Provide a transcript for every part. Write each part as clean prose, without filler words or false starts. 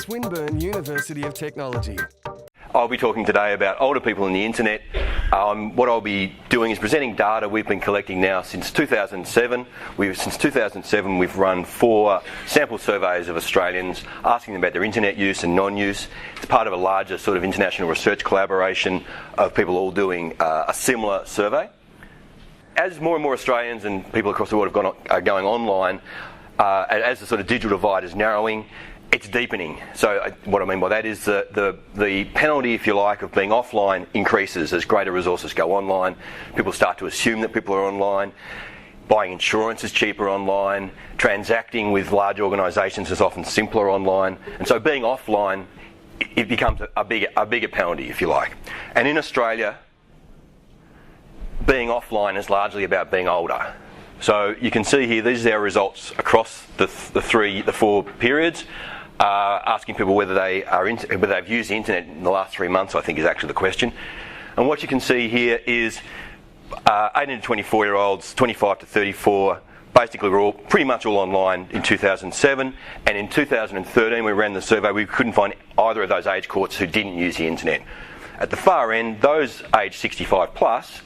Swinburne University of Technology. I'll be talking today about older people and the internet. What I'll be doing is presenting data we've been collecting now since 2007. Since 2007 we've run 4 sample surveys of Australians asking them about their internet use and non-use. It's part of a larger sort of international research collaboration of people all doing a similar survey. As more and more Australians and people across the world are going online, as the sort of digital divide is narrowing, it's deepening. So what I mean by that is the penalty, if you like, of being offline increases as greater resources go online. People start to assume that people are online. Buying insurance is cheaper online. Transacting with large organisations is often simpler online. And so being offline, it becomes a bigger penalty, if you like. And in Australia, being offline is largely about being older. So you can see here, these are our results across the 4 periods. Asking people whether they've used the internet in the last 3 months, I think, is actually the question. And what you can see here is 18 to 24-year-olds, 25 to 34, basically were all pretty much all online in 2007. And in 2013, we ran the survey, we couldn't find either of those age cohorts who didn't use the internet. At the far end, those aged 65 plus,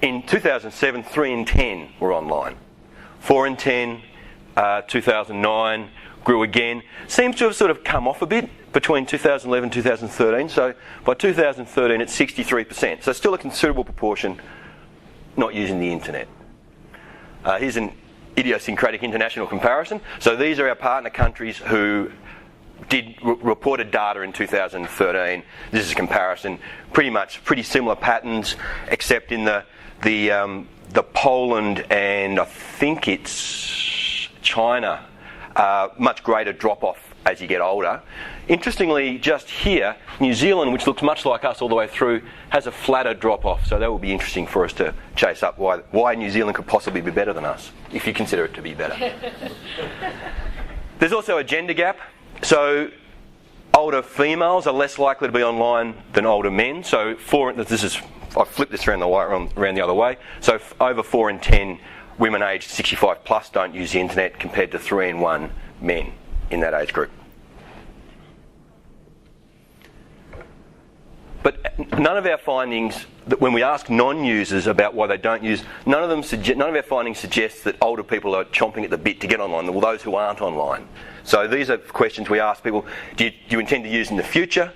in 2007, 3 in 10 were online. 4 in 10, 2009, grew again. Seems to have sort of come off a bit between 2011 and 2013. So by 2013, it's 63%. So still a considerable proportion not using the internet. Here's an idiosyncratic international comparison. So these are our partner countries who reported data in 2013. This is a comparison. Pretty similar patterns, except in the Poland and I think it's China. Much greater drop-off as you get older. Interestingly, just here, New Zealand, which looks much like us all the way through, has a flatter drop-off. So that will be interesting for us to chase up why New Zealand could possibly be better than us, if you consider it to be better. There's also a gender gap. So older females are less likely to be online than older men. So I flipped this around the other way. So over 4 in 10 women aged 65 plus don't use the internet compared to 3 in 1 men in that age group. But none of our findings, when we ask non-users about why they don't use, none of our findings suggest that older people are chomping at the bit to get online, well, those who aren't online. So these are questions we ask people, do you intend to use in the future?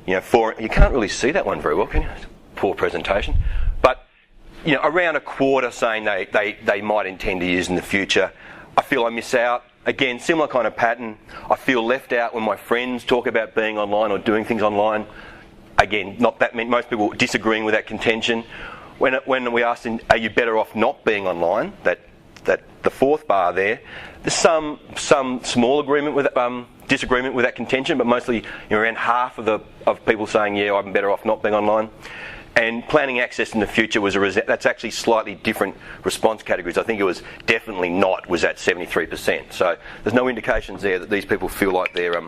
You can't really see that one very well, can you? Poor presentation. But around a quarter saying they might intend to use in the future. I feel I miss out. Again, similar kind of pattern. I feel left out when my friends talk about being online or doing things online. Again, not that many. Most people disagreeing with that contention. When we asked them, are you better off not being online? That the 4th bar there. There's some small disagreement with that contention, but mostly around half of people saying, yeah, I'm better off not being online. And planning access in the future that's actually slightly different response categories. I think it was definitely not was at 73%. So there's no indications there that these people feel like they're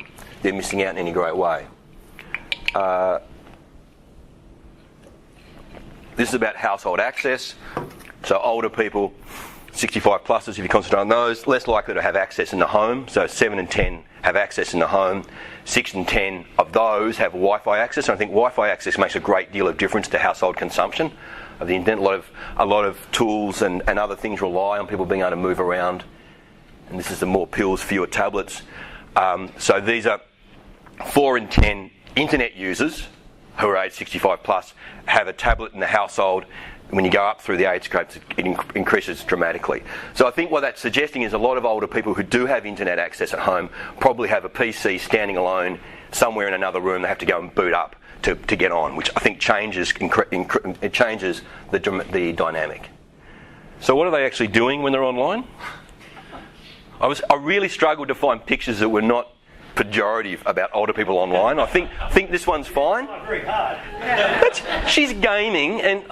missing out in any great way. This is about household access. So older people, 65 pluses, if you concentrate on those, less likely to have access in the home. So 7 in 10 have access in the home. 6 in 10 of those have Wi-Fi access. And I think Wi-Fi access makes a great deal of difference to household consumption of the internet. A lot of tools and other things rely on people being able to move around. And this is the more pills, fewer tablets. So these are 4 in 10 internet users who are age 65 plus have a tablet in the household. When you go up through the age groups, it increases dramatically. So I think what that's suggesting is a lot of older people who do have internet access at home probably have a PC standing alone somewhere in another room they have to go and boot up to get on, which I think changes the dynamic. So what are they actually doing when they're online? I really struggled to find pictures that were not pejorative about older people online. I think this one's fine. Not very hard. She's gaming and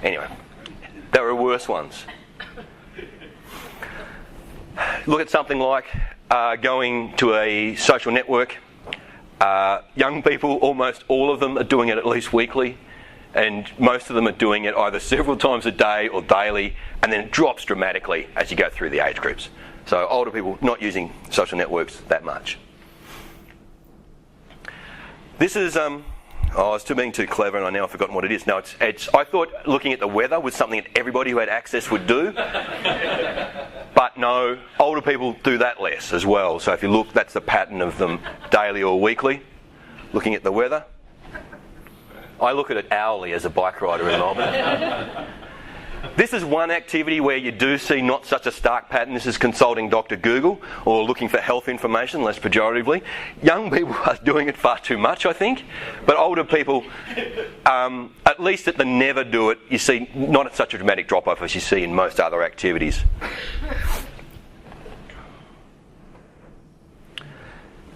anyway, there are worse ones. Look at something like going to a social network. Young people, almost all of them are doing it at least weekly, and most of them are doing it either several times a day or daily, and then it drops dramatically as you go through the age groups. So older people not using social networks that much. This is, I was being too clever and I now have forgotten what it is. No, I thought looking at the weather was something that everybody who had access would do. But no, older people do that less as well. So if you look, that's the pattern of them daily or weekly, looking at the weather. I look at it hourly as a bike rider in Melbourne. This is one activity where you do see not such a stark pattern. This is consulting Dr Google or looking for health information, less pejoratively. Young people are doing it far too much, I think. But older people, at least at the never do it, you see not such a dramatic drop-off as you see in most other activities.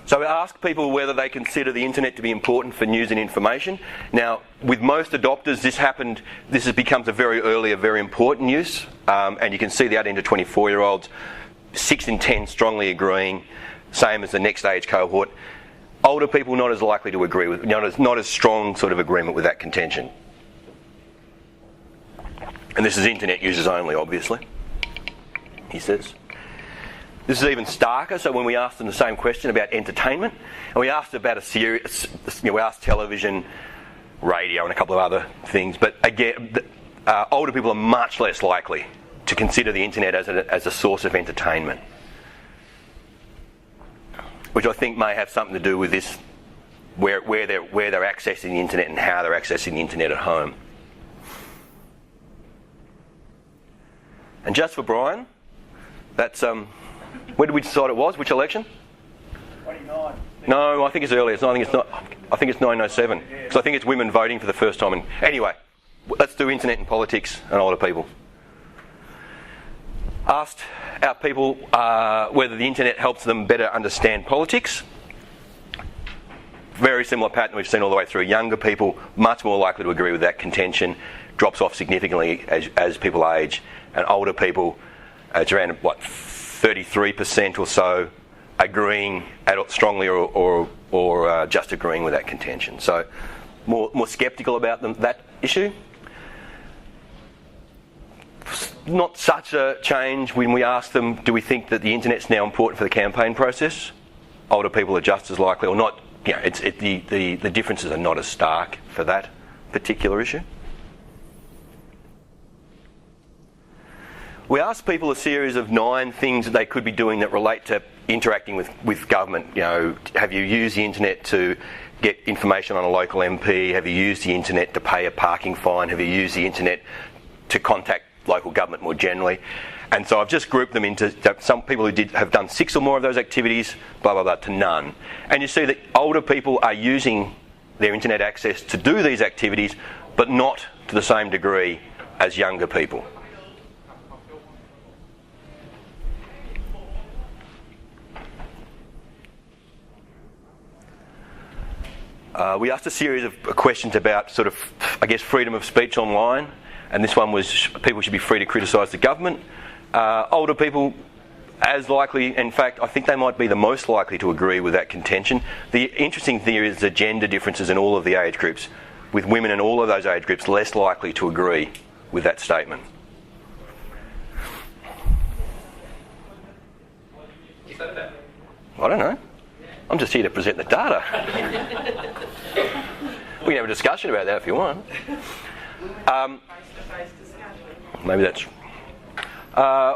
So we ask people whether they consider the internet to be important for news and information. Now, with most adopters, this becomes a very early, a very important use. And you can see the 18 to 24-year-olds, 6 in 10 strongly agreeing, same as the next age cohort. Older people not as likely to agree with, not as strong sort of agreement with that contention. And this is internet users only, obviously, he says. This is even starker, so when we asked them the same question about entertainment, and we asked about a series, we asked television, radio and a couple of other things, but again, older people are much less likely to consider the internet as a source of entertainment. Which I think may have something to do with this, where they're accessing the internet and how they're accessing the internet at home. And just for Brian, that's where did we decide it was? Which election? 29. No, I think it's earlier. I think it's not. I think it's 1907. So I think it's women voting for the first time. And anyway, let's do internet and politics and older people. Asked our people whether the internet helps them better understand politics. Very similar pattern we've seen all the way through. Younger people much more likely to agree with that contention. Drops off significantly as people age, and older people, it's around 33% or so agreeing strongly or just agreeing with that contention. So more sceptical about that issue. Not such a change when we ask them, do we think that the internet's now important for the campaign process? Older people are just as likely, or not. The differences are not as stark for that particular issue. We asked people a series of 9 things that they could be doing that relate to interacting with government. Have you used the internet to get information on a local MP? Have you used the internet to pay a parking fine? Have you used the internet to contact local government more generally? And so I've just grouped them into some people who have done 6 or more of those activities, blah, blah, blah, to none. And you see that older people are using their internet access to do these activities, but not to the same degree as younger people. We asked a series of questions about freedom of speech online, and this one was people should be free to criticise the government. Older people as likely, in fact, I think they might be the most likely to agree with that contention. The interesting thing is the gender differences in all of the age groups, with women in all of those age groups less likely to agree with that statement. Is that about? I don't know. I'm just here to present the data. We can have a discussion about that if you want. Maybe that's...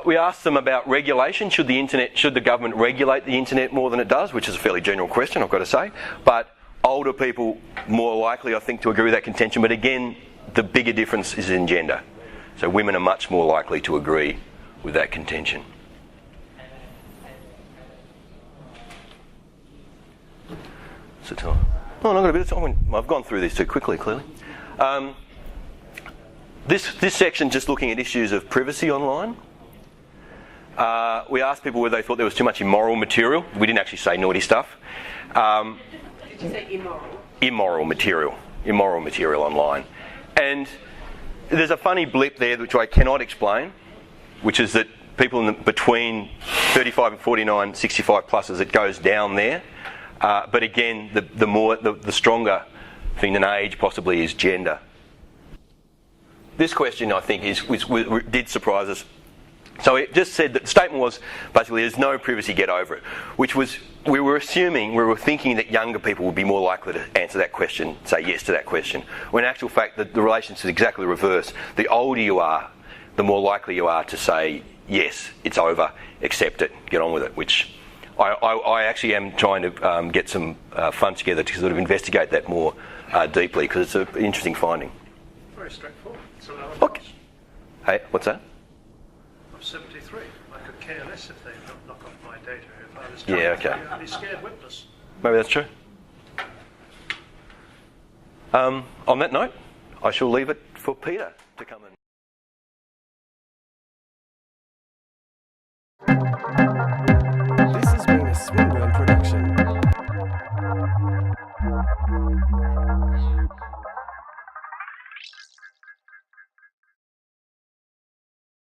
we asked them about regulation. Should the government regulate the internet more than it does? Which is a fairly general question, I've got to say. But older people more likely, I think, to agree with that contention. But again, the bigger difference is in gender. So women are much more likely to agree with that contention. Oh, I've got a bit of time. I've gone through this too quickly, clearly. This section just looking at issues of privacy online. We asked people whether they thought there was too much immoral material. We didn't actually say naughty stuff. Did you say immoral? Immoral material online. And there's a funny blip there which I cannot explain, which is that people between 35 and 49, 65 pluses, it goes down there. But again, the stronger thing than age possibly is gender. This question, I think, did surprise us. So it just said that the statement was basically there's no privacy, get over it, which was, we were thinking that younger people would be more likely to answer that question, say yes to that question, when in actual fact the relationship is exactly the reverse. The older you are, the more likely you are to say yes, it's over, accept it, get on with it, which I actually am trying to get some funds together to sort of investigate that more deeply, because it's an interesting finding. Very straightforward. So Okay. Hey, what's that? I'm 73. I could care less if they knock off my data. If I was Yeah, okay. I'd be scared witless. Maybe that's true. On that note, I shall leave it for Peter to come in.